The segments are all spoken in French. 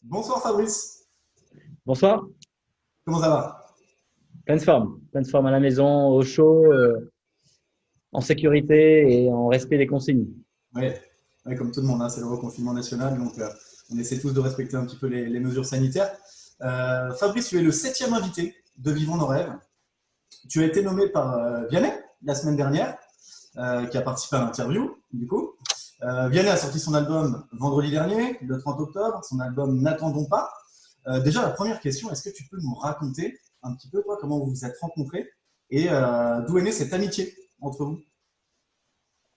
Bonsoir Fabrice, Bonsoir, comment ça va? pleine forme à la maison, au chaud, en sécurité et en respect des consignes. Ouais, ouais, comme tout le monde, hein, c'est le reconfinement national, donc on essaie tous de respecter un petit peu les mesures sanitaires. Fabrice, tu es le septième invité de Vivons nos rêves. Tu as été nommé par Vianney la semaine dernière, qui a participé à l'interview, du coup. Vianney a sorti son album vendredi dernier, le 30 octobre, son album N'attendons pas. Déjà, la première question, est-ce que tu peux nous raconter un petit peu, toi, comment vous vous êtes rencontrés et d'où est née cette amitié entre vous?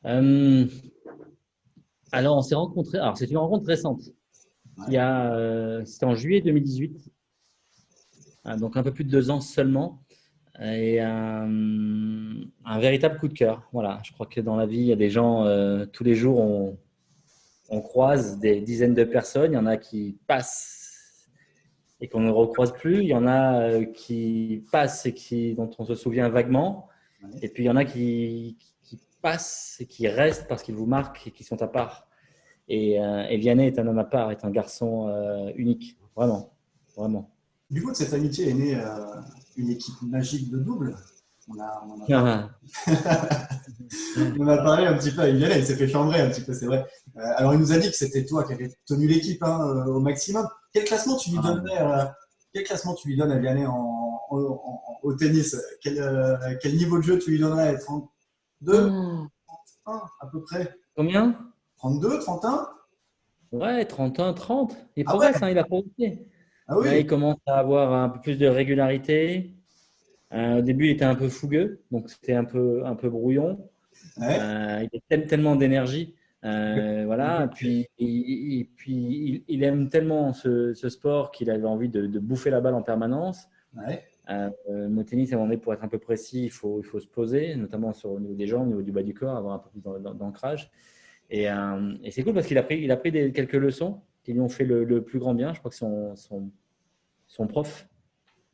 Euh, alors, on s'est rencontrés. Alors, c'est une rencontre récente. Ouais, C'était en juillet 2018, donc un peu plus de 2 ans seulement, et un véritable coup de cœur. Voilà, je crois que dans la vie, il y a des gens, tous les jours, on croise des dizaines de personnes. Il y en a qui passent et qu'on ne recroise plus. Il y en a qui passent et dont on se souvient vaguement. ouais. Et puis, il y en a qui passent et qui restent parce qu'ils vous marquent et qui sont à part. Et Vianney est un homme à part, est un garçon unique, vraiment, vraiment. Du coup, de cette amitié est née une équipe magique de double. On en a parlé, Ah, on en a parlé un petit peu avec Vianney, il s'est fait chambrer un petit peu, c'est vrai. Alors, il nous a dit que c'était toi qui avais tenu l'équipe hein, au maximum. Quel classement tu lui ah, donnerais quel classement tu lui donnes à Vianney au tennis quel niveau de jeu tu lui donnerais? 32, oh, 1 à peu près? combien? 32, 31? Ouais, 31, 30. Il Ah ouais? progresse, hein, il a progressé. Ah Là, oui? il commence à avoir un peu plus de régularité. Au début, il était un peu fougueux, donc c'était un peu brouillon. Ouais. Il a tellement d'énergie. Le Voilà. Il aime tellement ce sport qu'il avait envie de bouffer la balle en permanence. Ouais. Au tennis, à un moment donné, pour être un peu précis, il faut se poser, notamment au niveau des jambes, au niveau du bas du corps, avoir un peu plus d'ancrage. Et c'est cool parce il a pris quelques leçons qui lui ont fait le plus grand bien. Je crois que son prof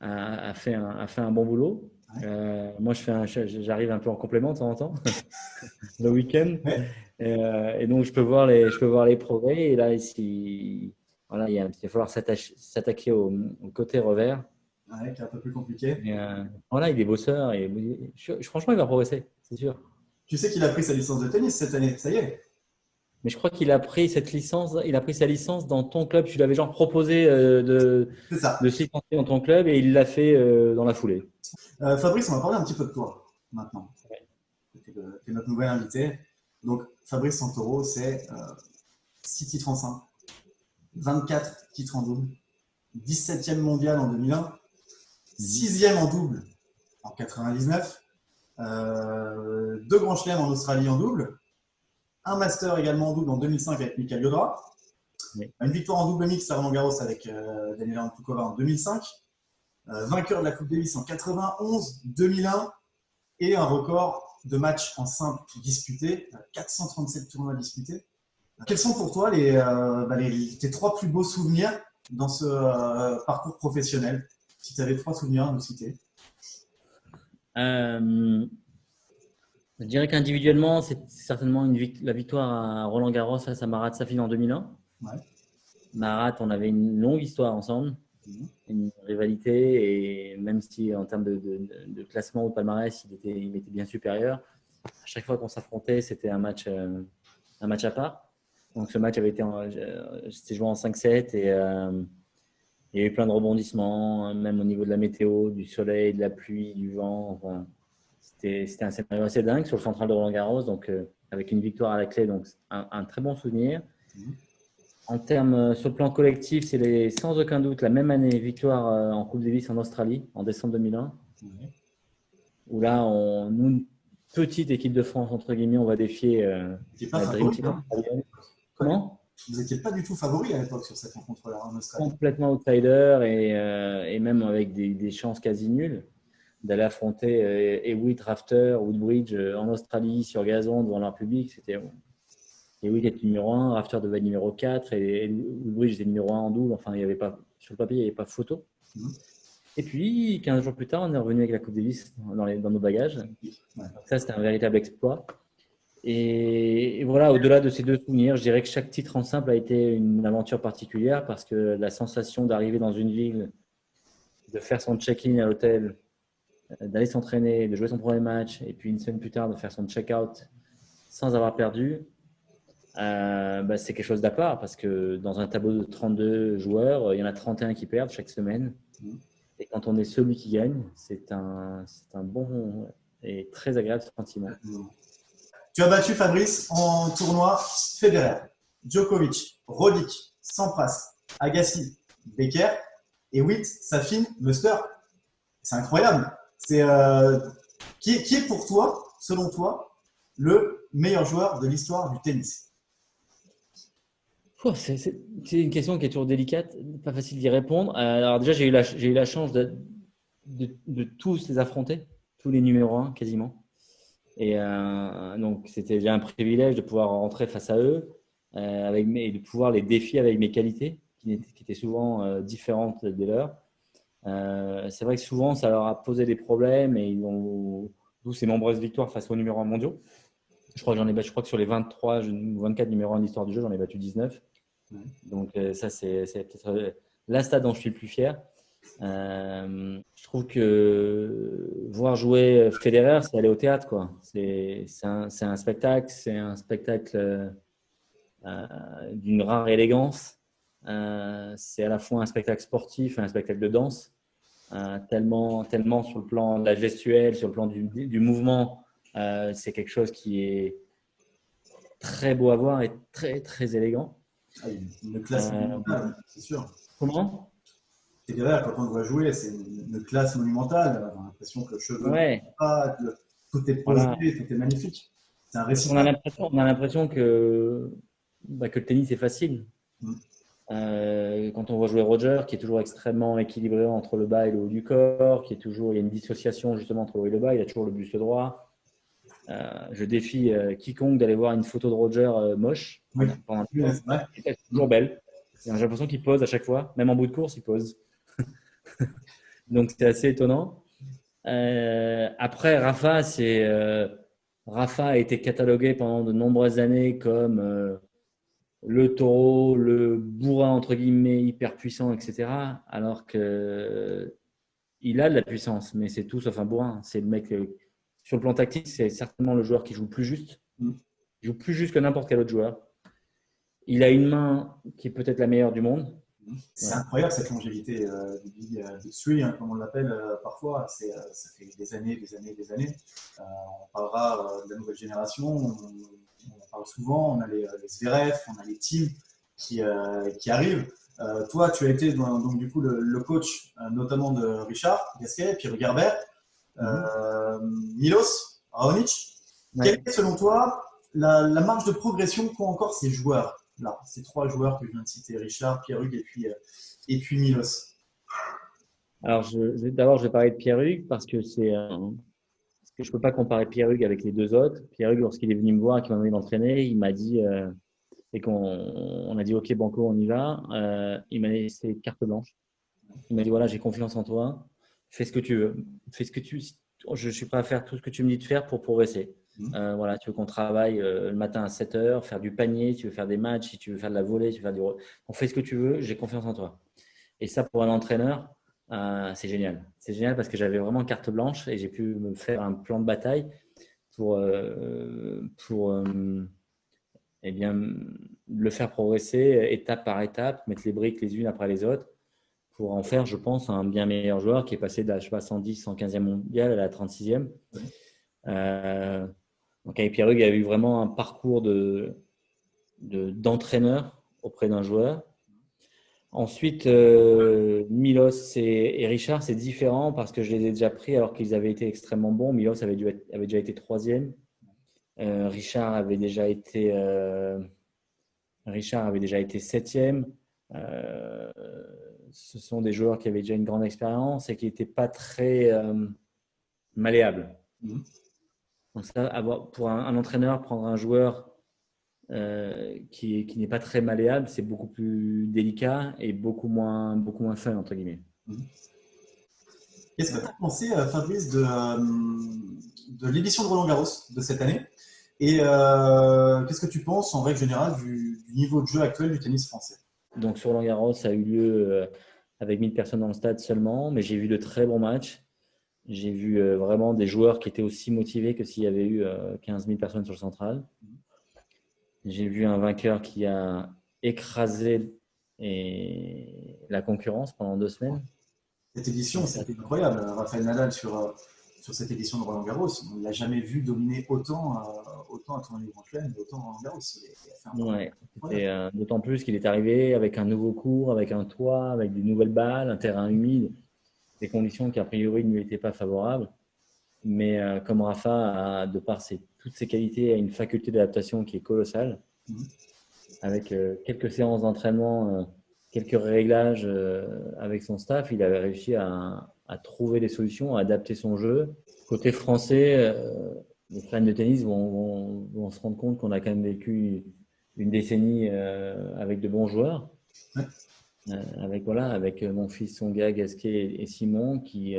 a fait un bon boulot. Ouais. Moi, j'arrive un peu en complément de temps en temps, le week-end. Ouais. Et donc, je peux voir les progrès. Et là, ici, voilà, il va falloir s'attaquer au côté revers. Ouais, qui est un peu plus compliqué. Voilà, il est bosseur et franchement, il va progresser, c'est sûr. Tu sais qu'il a pris sa licence de tennis cette année, ça y est. Mais je crois qu'il a pris cette licence, il a pris sa licence dans ton club. Tu lui avais genre proposé C'est ça. de se licencier dans ton club et il l'a fait dans la foulée. Fabrice, on va parler un petit peu de toi maintenant. Tu es notre nouvel invité. Donc, Fabrice Santoro, c'est 6 titres en simple, 24 titres en double, 17e mondial en 2001, Mhm. 6e en double en 99, deux grands chelems en Australie en double, un master également en double en 2005 avec Mikael Yodra, Oui. une victoire en double mixte à Roland Garros avec Daniela Antukova en 2005, vainqueur de la Coupe Davis en 91, 2001 et un record de matchs en simple disputés, 437 tournois disputés. Quels sont pour toi tes trois plus beaux souvenirs dans ce parcours professionnel? Si tu avais trois souvenirs à nous citer. Euh, je dirais qu'individuellement, c'est certainement la victoire à Roland Garros face à Marat Safin en 2001. Ouais. Marat, on avait une longue histoire ensemble, Mhm. une rivalité, et même si en termes de classement ou de palmarès, il était bien supérieur, à chaque fois qu'on s'affrontait, c'était un match à part. Donc ce match avait c'était joué en 5-7 et il y a eu plein de rebondissements, hein, même au niveau de la météo, du soleil, de la pluie, du vent. Enfin, c'était un scénario assez dingue sur le central de Roland-Garros, donc avec une victoire à la clé, donc un très bon souvenir. Mhm. En termes sur le plan collectif, sans aucun doute la même année victoire en Coupe Davis en Australie en décembre 2001, Ouais. où là, nous, petite équipe de France entre guillemets, on va défier Vous n'étiez pas la Dream favori, Team hein? australienne. Pas du- Comment? Vous n'étiez pas du tout favori à l'époque sur cette rencontre-là en Australie. Complètement outsider et même avec des chances quasi nulles d'aller affronter Hewitt, Rafter, Woodbridge en Australie sur gazon devant leur public. C'était Hewitt était numéro 1, Rafter devait être numéro 4 et Woodbridge était numéro 1 en double. Enfin, il y avait pas, sur le papier, il n'y avait pas photo. Mhm. Et puis, 15 jours plus tard, on est revenu avec la Coupe Davis dans nos bagages. Ouais. Donc ça, c'était un véritable exploit. Et voilà, au-delà de ces deux souvenirs, je dirais que chaque titre en simple a été une aventure particulière parce que la sensation d'arriver dans une ville, de faire son check-in à l'hôtel, d'aller s'entraîner, de jouer son premier match et puis une semaine plus tard de faire son check-out sans avoir perdu, c'est quelque chose d'à part parce que dans un tableau de 32 joueurs, il y en a 31 qui perdent chaque semaine. Et quand on est celui qui gagne, c'est un bon et très agréable sentiment. Tu as battu Fabrice en tournoi Federer, Djokovic, Roddick, Sampras, Agassi, Becker et Witt, Safin, Muster. C'est incroyable. Qui est pour toi, selon toi, le meilleur joueur de l'histoire du tennis? C'est une question qui est toujours délicate, pas facile d'y répondre. Alors déjà, j'ai eu la chance de tous les affronter, tous les numéros 1 quasiment. Et donc, c'était déjà un privilège de pouvoir rentrer face à eux et de pouvoir les défier avec mes qualités qui étaient souvent différentes des leurs. C'est vrai que souvent, ça leur a posé des problèmes et d'où ces nombreuses victoires face aux numéros 1 mondiaux. Je crois que sur les 23 ou 24 numéros 1 d'histoire du jeu, j'en ai battu 19. Donc, ça, c'est peut-être la stat dont je suis le plus fier. Je trouve que voir jouer Federer, c'est aller au théâtre, quoi. C'est un spectacle, d'une rare élégance. C'est à la fois un spectacle sportif et un spectacle de danse. Tellement sur le plan de la gestuelle, sur le plan du mouvement, c'est quelque chose qui est très beau à voir et très, très élégant. Une classe monumentale, c'est sûr. Comment? Federer, quand on le voit jouer, c'est une classe monumentale. On a l'impression que le cheveu Ouais. pas, tout est posé, Voilà. tout est magnifique. C'est un récit. On a l'impression que le tennis est facile. Quand on voit jouer Roger, qui est toujours extrêmement équilibré entre le bas et le haut du corps, il y a une dissociation justement entre le haut et le bas, il a toujours le buste droit. Je défie quiconque d'aller voir une photo de Roger moche pendant le temps. C'est toujours belle. J'ai l'impression qu'il pose à chaque fois, même en bout de course, il pose. Donc c'est assez étonnant. Après, Rafa a été catalogué pendant de nombreuses années comme le taureau, le bourrin entre guillemets hyper puissant, etc. Alors que il a de la puissance, mais c'est tout sauf un bourrin. C'est le mec sur le plan tactique, c'est certainement le joueur qui joue le plus juste. Il joue plus juste que n'importe quel autre joueur. Il a une main qui est peut-être la meilleure du monde. C'est incroyable cette longévité du Big Three, hein, comme on l'appelle parfois. Ça fait des années. On parlera de la nouvelle génération. On en parle souvent. On a les Zverev, on a les teams qui arrivent. Toi, tu as été donc du coup le coach notamment de Richard Gasquet, Pierre Garbert, Milos Raonic. Quelle est selon toi la marge de progression qu'ont encore ces joueurs? Là, ces trois joueurs que je viens de citer, Richard, Pierre-Hugues et puis Milos. Alors, d'abord, je vais parler de Pierre-Hugues parce que je ne peux pas comparer Pierre-Hugues avec les deux autres. Pierre-Hugues, lorsqu'il est venu me voir et qu'il m'a demandé d'entraîner, il m'a dit, et qu'on a dit OK, Banco, on y va. Il m'a laissé carte blanche. Il m'a dit voilà, j'ai confiance en toi, fais ce que tu veux. Je suis prêt à faire tout ce que tu me dis de faire pour progresser. Voilà, tu veux qu'on travaille le matin à 7 heures, faire du panier, tu veux faire des matchs, si tu veux faire de la volée, tu veux faire on fait ce que tu veux, j'ai confiance en toi. Et ça, pour un entraîneur, c'est génial. C'est génial parce que j'avais vraiment carte blanche et j'ai pu me faire un plan de bataille pour eh bien, le faire progresser étape par étape, mettre les briques les unes après les autres pour en faire, je pense, un bien meilleur joueur qui est passé de la 110, 115e mondiale à la 36e. Donc avec Pierre-Hugues, il y a eu vraiment un parcours d'entraîneur auprès d'un joueur. Ensuite, Milos et Richard, c'est différent parce que je les ai déjà pris alors qu'ils avaient été extrêmement bons. Milos avait déjà été 3e. Richard avait déjà été 7e. Ce sont des joueurs qui avaient déjà une grande expérience et qui n'étaient pas très malléables. Donc ça, pour un entraîneur, prendre un joueur qui n'est pas très malléable, c'est beaucoup plus délicat et beaucoup moins fun, entre guillemets. Qu'est-ce que tu as pensé, Fabrice, de l'édition de Roland Garros de cette année? Et qu'est-ce que tu penses en règle générale du niveau de jeu actuel du tennis français? Donc sur Roland-Garros, ça a eu lieu avec 1000 personnes dans le stade seulement, mais j'ai vu de très bons matchs. J'ai vu vraiment des joueurs qui étaient aussi motivés que s'il y avait eu 15 000 personnes sur le central. J'ai vu un vainqueur qui a écrasé la concurrence pendant 2 semaines. Cette édition, c'était incroyable. Rafael Nadal sur cette édition de Roland-Garros, on ne l'a jamais vu dominer autant un tournoi du Grand Chelem, autant Roland-Garros. Il a fait un parcours Ouais, incroyable. d'autant plus qu'il est arrivé avec un nouveau court, avec un toit, avec des nouvelles balles, un terrain humide, des conditions qui a priori ne lui étaient pas favorables. Mais comme Rafa, de par toutes ses qualités, a une faculté d'adaptation qui est colossale. Avec quelques séances d'entraînement, quelques réglages avec son staff, il avait réussi à trouver des solutions, à adapter son jeu. Côté français, les fans de tennis vont se rendre compte qu'on a quand même vécu une décennie avec de bons joueurs. Ouais. Avec mon fils Songa, Gasquet et Simon qui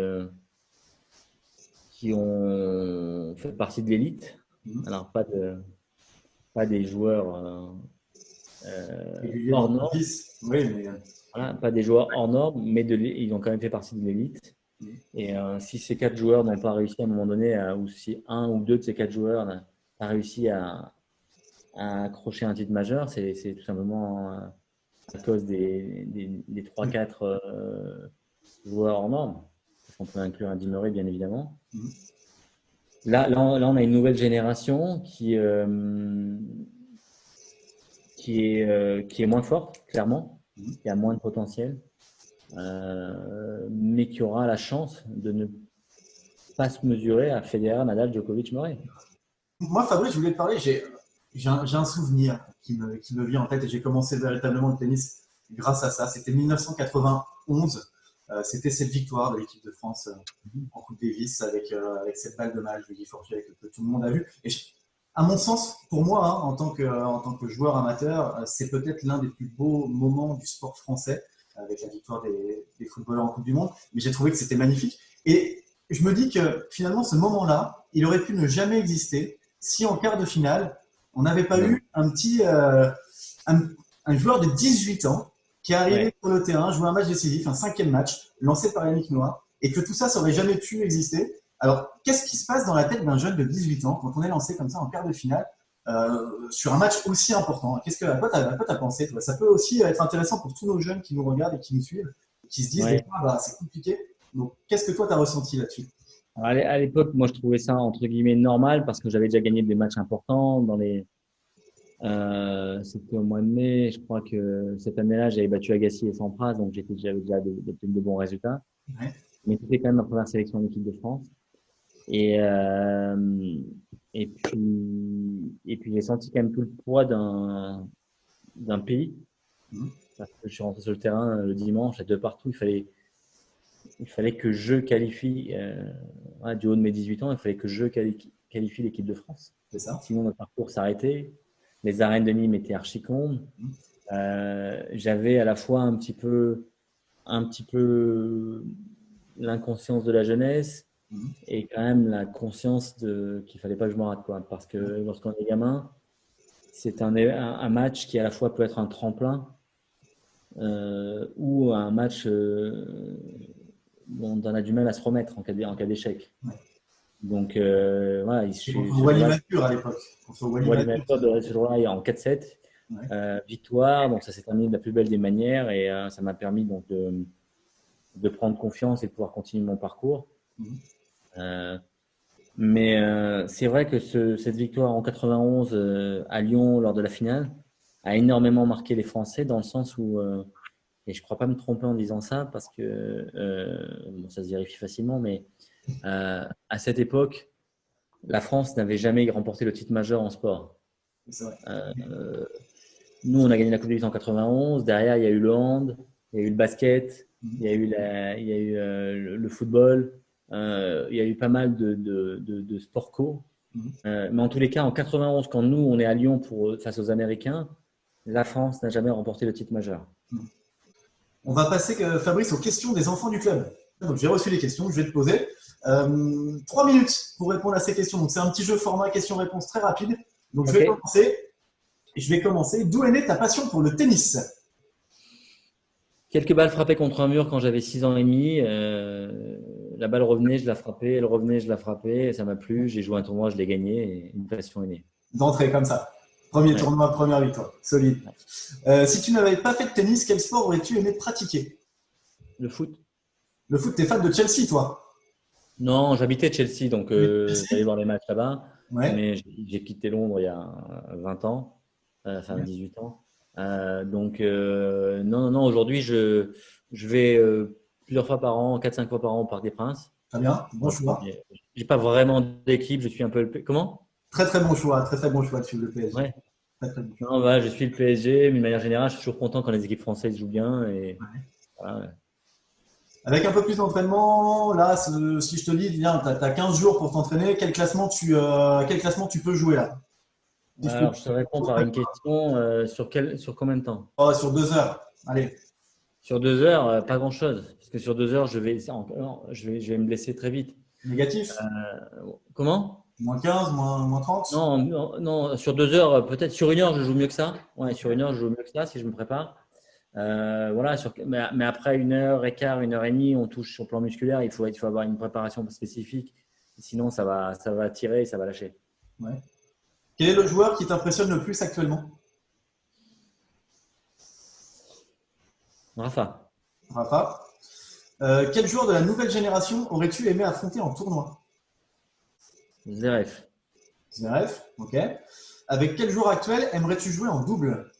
ont fait partie de l'élite. Alors, pas des joueurs hors norme. Oui, mais Voilà, pas des joueurs hors norme, mais ils ont quand même fait partie de l'élite. Et si ces 4 joueurs n'ont pas réussi à un moment donné, ou si un ou deux de ces 4 joueurs n'a pas réussi à accrocher un titre majeur, c'est tout simplement à cause des 3-4 joueurs hors norme. On peut inclure un Di Murray, bien évidemment. Là, on a une nouvelle génération qui est moins forte, clairement, qui a moins de potentiel, mais qui aura la chance de ne pas se mesurer à Federer, Nadal, Djokovic, Murray. moi, Fabrice, je voulais te parler. J'ai un souvenir qui me vient en tête et j'ai commencé véritablement le tennis grâce à ça. C'était 1991. C'était cette victoire de l'équipe de France en Coupe Davis avec cette balle de match de Guy Forget que tout le monde a vu. Et à mon sens, pour moi, hein, en tant que joueur amateur, c'est peut-être l'un des plus beaux moments du sport français avec la victoire des footballeurs en Coupe du Monde. Mais j'ai trouvé que c'était magnifique. Et je me dis que finalement, ce moment-là, il aurait pu ne jamais exister si en quart de finale, on n'avait pas eu un joueur de 18 ans qui est arrivé sur le terrain, jouer un match décisif, un 5e match, lancé par Yannick Noah, et que tout ça, ça aurait jamais pu exister. Alors, qu'est-ce qui se passe dans la tête d'un jeune de 18 ans quand on est lancé comme ça en quart de finale sur un match aussi important? À quoi t'as pensé, toi? Ça peut aussi être intéressant pour tous nos jeunes qui nous regardent et qui nous suivent, qui se disent des fois, bah, c'est compliqué. Donc, qu'est-ce que toi, tu as ressenti là-dessus? À l'époque, moi, je trouvais ça entre guillemets normal parce que j'avais déjà gagné des matchs importants c'était au mois de mai. Je crois que cette année-là, j'avais battu Agassi et Sampras, donc j'avais déjà obtenu de bons résultats. Ouais. Mais c'était quand même ma première sélection en équipe de France. Et puis j'ai senti quand même tout le poids d'un pays. Parce que je suis rentré sur le terrain le dimanche, à deux partout, il fallait que je qualifie, du haut de mes 18 ans, il fallait que je qualifie l'équipe de France. C'est ça. Sinon, notre parcours s'arrêtait. Les arènes de Nîmes étaient archi-condes. J'avais à la fois un petit peu l'inconscience de la jeunesse et quand même la conscience qu'il fallait pas que je me rate, quoi. Parce que lorsqu'on est gamin, c'est un match qui à la fois peut être un tremplin ou un match dont on a du mal à se remettre en cas d'échec. Ouais. Donc voilà, contre Wally Mature à l'époque. Wally Mature de ce jour-là en 4-7. Ouais. Victoire, donc ça s'est terminé de la plus belle des manières et ça m'a permis donc de prendre confiance et de pouvoir continuer mon parcours. Mais c'est vrai que cette victoire en 91 à Lyon lors de la finale a énormément marqué les Français dans le sens où, et je ne crois pas me tromper en disant ça parce que ça se vérifie facilement, mais à cette époque, la France n'avait jamais remporté le titre majeur en sport. C'est vrai. Nous, on a gagné la Coupe Davis en 91. Derrière, il y a eu le hand, il y a eu le basket, il y a eu le football. Il y a eu pas mal de sports co. Mais en tous les cas, en 91, quand nous, on est à Lyon face aux Américains, la France n'a jamais remporté le titre majeur. On va passer, Fabrice, aux questions des enfants du club. Donc, j'ai reçu les questions que je vais te poser. 3 minutes pour répondre à ces questions. Donc, c'est un petit jeu format questions-réponses très rapide. Donc, je vais Ok. commencer. D'où est née ta passion pour le tennis? Quelques balles frappées contre un mur quand j'avais 6 ans et demi. La balle revenait, je la frappais. Elle revenait, je la frappais. Et ça m'a plu. J'ai joué un tournoi, je l'ai gagné. Et une passion est née. D'entrée comme ça. Premier Ouais. tournoi, première victoire. Solide. Si tu n'avais pas fait de tennis, quel sport aurais-tu aimé pratiquer? Le foot? Le foot, t'es fan de Chelsea, toi? Non, j'habitais Chelsea, donc j'allais Chelsea? voir les matchs là-bas. Ouais. Mais j'ai quitté Londres il y a 20 ans, enfin 18 ans. Non, non, non, aujourd'hui, je vais plusieurs fois par an, 4-5 fois par an au Parc des Princes. Très bien. Bon Voilà. choix. Mais j'ai pas vraiment d'équipe, je suis un peu le. Comment? Très, très bon choix. Très, très bon choix de suivre le PSG. Ouais. Très, très bon choix. Non, voilà, je suis le PSG, mais de manière générale, je suis toujours content quand les équipes françaises jouent bien. Et voilà. Avec un peu plus d'entraînement, là, si je te dis, viens, tu as 15 jours pour t'entraîner, quel classement tu peux jouer là? Si je te Alors, je te réponds par une question sur combien de temps? sur 2 heures. Allez, Sur 2 heures, pas grand-chose. Parce que sur 2 heures, je vais me blesser très vite. négatif, Comment? -15, moins 30. Non, non, non, sur 2 heures, peut-être sur 1 heure, je joue mieux que ça. Ouais, sur 1 heure, je joue mieux que ça si je me prépare. Voilà, mais après 1 heure et quart, 1 heure et demie, on touche sur le plan musculaire. Il faut avoir une préparation spécifique. Sinon, ça va tirer et ça va lâcher. Ouais. Quel est le joueur qui t'impressionne le plus actuellement? Rafa, Rafa. Quel joueur de la nouvelle génération aurais-tu aimé affronter en tournoi? Zverev, Zverev, ok. Avec quel joueur actuel aimerais-tu jouer en double?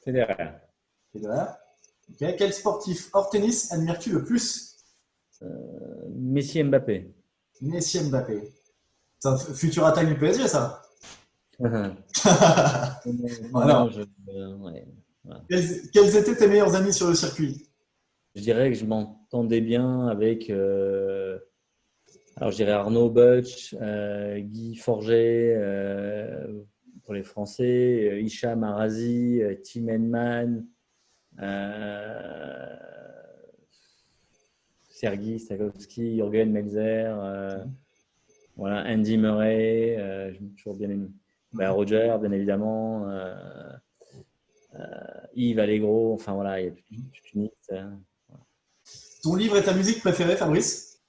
Federer, Federer. Ok. Quel sportif hors tennis admires-tu le plus? Messi, Mbappé. Messi, Mbappé. C'est un futur attaque du PSG, ça. Non, Voilà. non, ouais, voilà. Quels étaient tes meilleurs amis sur le circuit? Je dirais que je m'entendais bien avec, alors je dirais Arnaud Butch, Guy Forget pour les Français, Hicham Arazi, Tim Henman, euh, Sergei Stakowski, Jürgen Melzer, voilà, Andy Murray, j'ai toujours bien aimé. Roger, bien évidemment, Yves Allegro, enfin voilà, il y a toute une liste. Ton livre et ta musique préférée, Fabrice?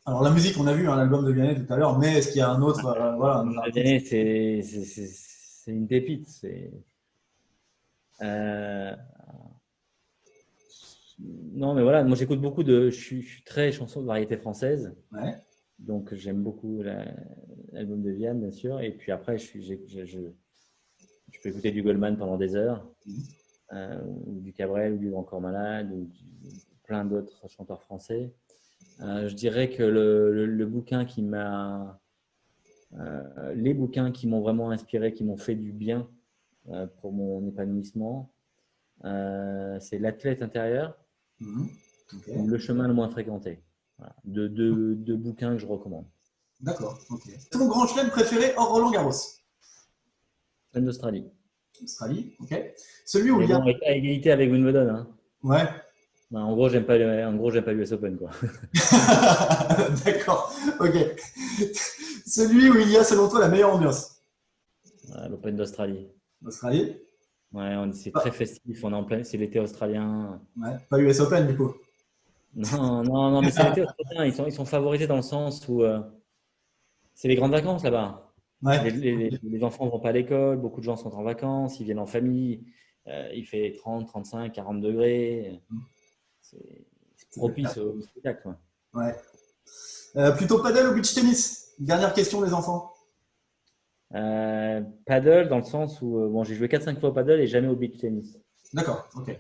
Alors la musique, on a vu l'album de Vianney tout à l'heure, mais est-ce qu'il y a un autre, voilà, un artiste? C'est une pépite. Euh, non, mais voilà, moi j'écoute beaucoup je suis très chanson de variété française, Ouais. donc j'aime beaucoup l'album de Vianney, bien sûr. Et puis après, je peux écouter du Goldman pendant des heures, ou du Cabrel, ou du Encore Malade, ou plein d'autres chanteurs français. Je dirais que le bouquin les bouquins qui m'ont vraiment inspiré, qui m'ont fait du bien pour mon épanouissement, c'est L'athlète intérieur Mhm. Ok. ou Le chemin le moins fréquenté. Voilà. Deux bouquins que je recommande. D'accord. Ok. Ton grand chelem préféré hors Roland Garros? Celle d'Australie. Australie. Ok. Celui où Mais il y a. bon, à égalité avec Wimbledon. Hein. Ouais. Ben, en gros, j'aime pas l'US Open. Quoi. D'accord. Ok. Celui où il y a, selon toi, la meilleure ambiance? Voilà, L'Open d'Australie. Australie. Ouais, c'est très Ah, festif. On est en plein, c'est l'été australien. ouais. Pas US Open, du coup. Non, non, non, mais c'est l'été australien. Ils sont favorisés dans le sens où c'est les grandes vacances là-bas. Les, Ouais. les- les enfants ne vont pas à l'école, beaucoup de gens sont en vacances, ils viennent en famille, il fait 30, 35, 40 degrés. C'est Ça peut le faire. propice au spectacle. Quoi. Ouais. Plutôt paddle ou beach tennis? Dernière question, les enfants. Paddle, dans le sens où bon, j'ai joué 4-5 fois au paddle et jamais au beach tennis. D'accord. Ok.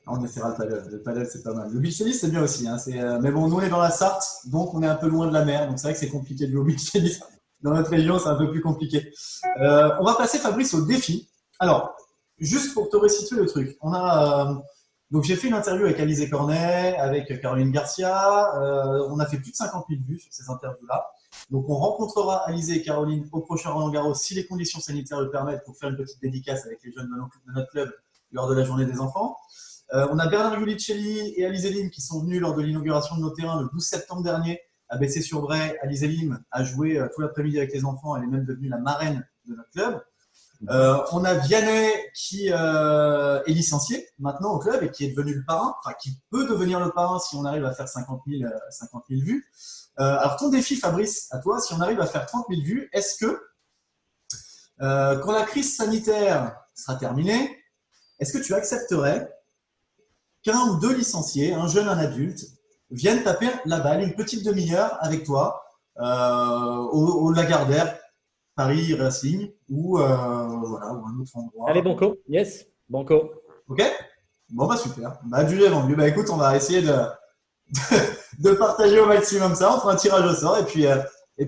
On essaiera le paddle. Le paddle, c'est pas mal. Le beach tennis, c'est bien aussi. Hein. Mais bon, nous, on est dans la Sarthe, donc on est un peu loin de la mer. Donc c'est vrai que c'est compliqué de jouer au beach tennis. Dans notre région, c'est un peu plus compliqué. On va passer, Fabrice, au défi. Alors, juste pour te resituer le truc, donc j'ai fait une interview avec Alizé Cornet, avec Caroline Garcia. On a fait plus de 50 000 vues sur ces interviews-là. Donc on rencontrera Alizé et Caroline au prochain Roland Garros si les conditions sanitaires le permettent pour faire une petite dédicace avec les jeunes de notre club lors de la journée des enfants. On a Bernard Gulicelli et Alizé Lim qui sont venus lors de l'inauguration de nos terrains le 12 septembre dernier à Bessé-sur-Bray. Alizé Lim a joué tout l'après-midi avec les enfants. Elle est même devenue la marraine de notre club. On a Vianney qui est licencié maintenant au club et qui est devenu le parrain, enfin qui peut devenir le parrain si on arrive à faire 50 000 vues. Alors ton défi, Fabrice, à toi, si on arrive à faire 30 000 vues, est-ce que quand la crise sanitaire sera terminée, est-ce que tu accepterais qu'un ou deux licenciés, un jeune, un adulte, viennent taper la balle une petite demi-heure avec toi au Lagardère, Paris Racing ou, voilà, ou un autre endroit. Allez, Banco. Yes, Banco. Ok. Bon, bah super. Bah, du est vendu. Bah écoute, on va essayer de partager au maximum ça. On fera un tirage au sort et puis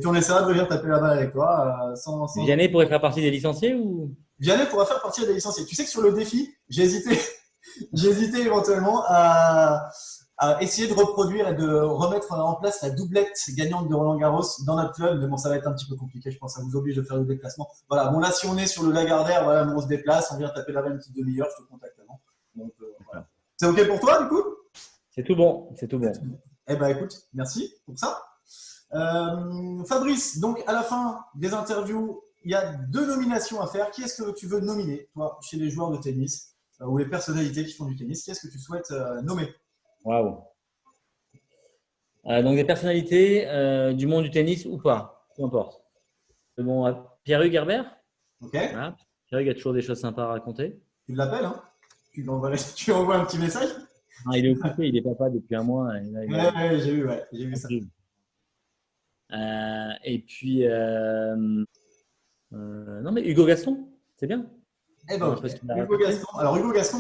on essaiera de venir taper la balle avec toi. Sans... Vianney pourrait faire partie des licenciés ou Vianney pourra faire partie des licenciés. Tu sais que sur le défi, j'ai hésité éventuellement à essayer de reproduire et de remettre en place la doublette gagnante de Roland-Garros dans notre club. Mais bon, ça va être un petit peu compliqué, je pense. Ça vous oblige de faire le déplacement. Voilà. Bon, là, si on est sur le Lagardère, voilà, on se déplace, on vient taper la balle une petite demi-heure, je te contacte avant. Donc, voilà. C'est OK pour toi, du coup? C'est tout bon. C'est tout bon. Eh ben, écoute, merci pour ça. Fabrice, donc à la fin des interviews, il y a 2 nominations à faire. Qui est-ce que tu veux nominer, toi, chez les joueurs de tennis ou les personnalités qui font du tennis? Qui est-ce que tu souhaites nommer? Waouh. Donc des personnalités du monde du tennis ou pas, peu importe. Bon, Pierre-Hugues Herbert. Ok. Voilà. Pierre-Hugues a toujours des choses sympas à raconter. Tu l'appelles, hein? Tu lui envoies un petit message? Non, il est occupé, il est papa depuis un mois. Ouais, j'ai vu ça. Et puis, non mais Hugo Gaston, c'est bien. Eh ben, okay. Hugo Gaston. Alors Hugo Gaston,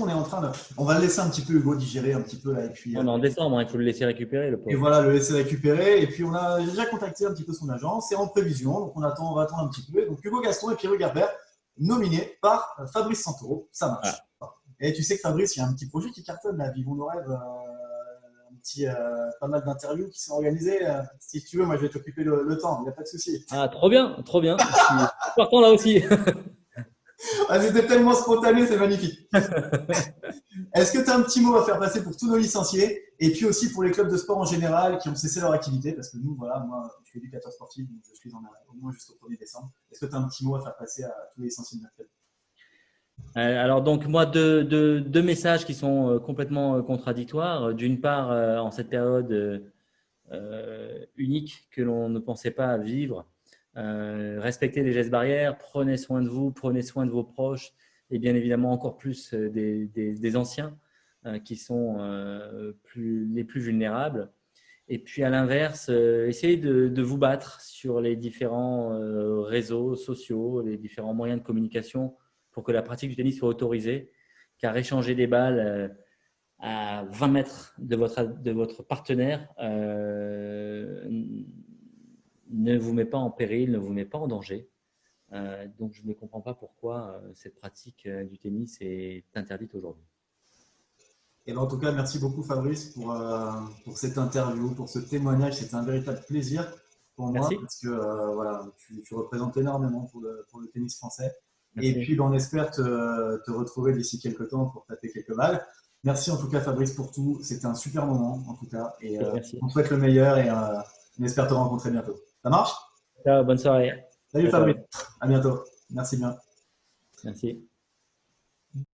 on va le laisser un petit peu Hugo digérer un petit peu là et puis. On est en décembre, hein, il faut le laisser récupérer le pauvre. Et voilà, le laisser récupérer. Et puis j'ai déjà contacté un petit peu son agent. C'est en prévision, donc on va attendre un petit peu. Donc Hugo Gaston et Pierre-Hugues Herbert nominés par Fabrice Santoro, ça marche. Voilà. Et tu sais que Fabrice, il y a un petit projet qui cartonne là, Vivons nos rêves. Pas mal d'interviews qui sont organisées. Si tu veux, moi je vais t'occuper le temps, il n'y a pas de souci. Ah, trop bien. Je suis partant là aussi. Ah, c'était tellement spontané, c'est magnifique. Est-ce que tu as un petit mot à faire passer pour tous nos licenciés et puis aussi pour les clubs de sport en général qui ont cessé leur activité? Parce que nous, voilà, moi, je suis éducateur sportif, donc je suis en arrêt au moins jusqu'au 1er décembre. Est-ce que tu as un petit mot à faire passer à tous les licenciés de notre club? Alors donc moi deux messages qui sont complètement contradictoires. D'une part, en cette période unique que l'on ne pensait pas vivre, respectez les gestes barrières, prenez soin de vous, prenez soin de vos proches et bien évidemment encore plus des anciens qui sont les plus vulnérables. Et puis à l'inverse, essayez de vous battre sur les différents réseaux sociaux, les différents moyens de communication pour que la pratique du tennis soit autorisée, car échanger des balles à 20 mètres de votre partenaire ne vous met pas en péril, ne vous met pas en danger. Donc, je ne comprends pas pourquoi cette pratique du tennis est interdite aujourd'hui. Et ben, en tout cas, merci beaucoup Fabrice pour cette interview, pour ce témoignage. C'était un véritable plaisir pour moi parce que voilà, tu représentes énormément pour le tennis français. Merci. Et puis, on espère te retrouver d'ici quelques temps pour taper quelques balles. Merci en tout cas Fabrice pour tout. C'était un super moment en tout cas. Et on te souhaite le meilleur et on espère te rencontrer bientôt. Ça marche? Ciao, bonne soirée. Salut Fabrice. À bientôt. Merci bien. Merci.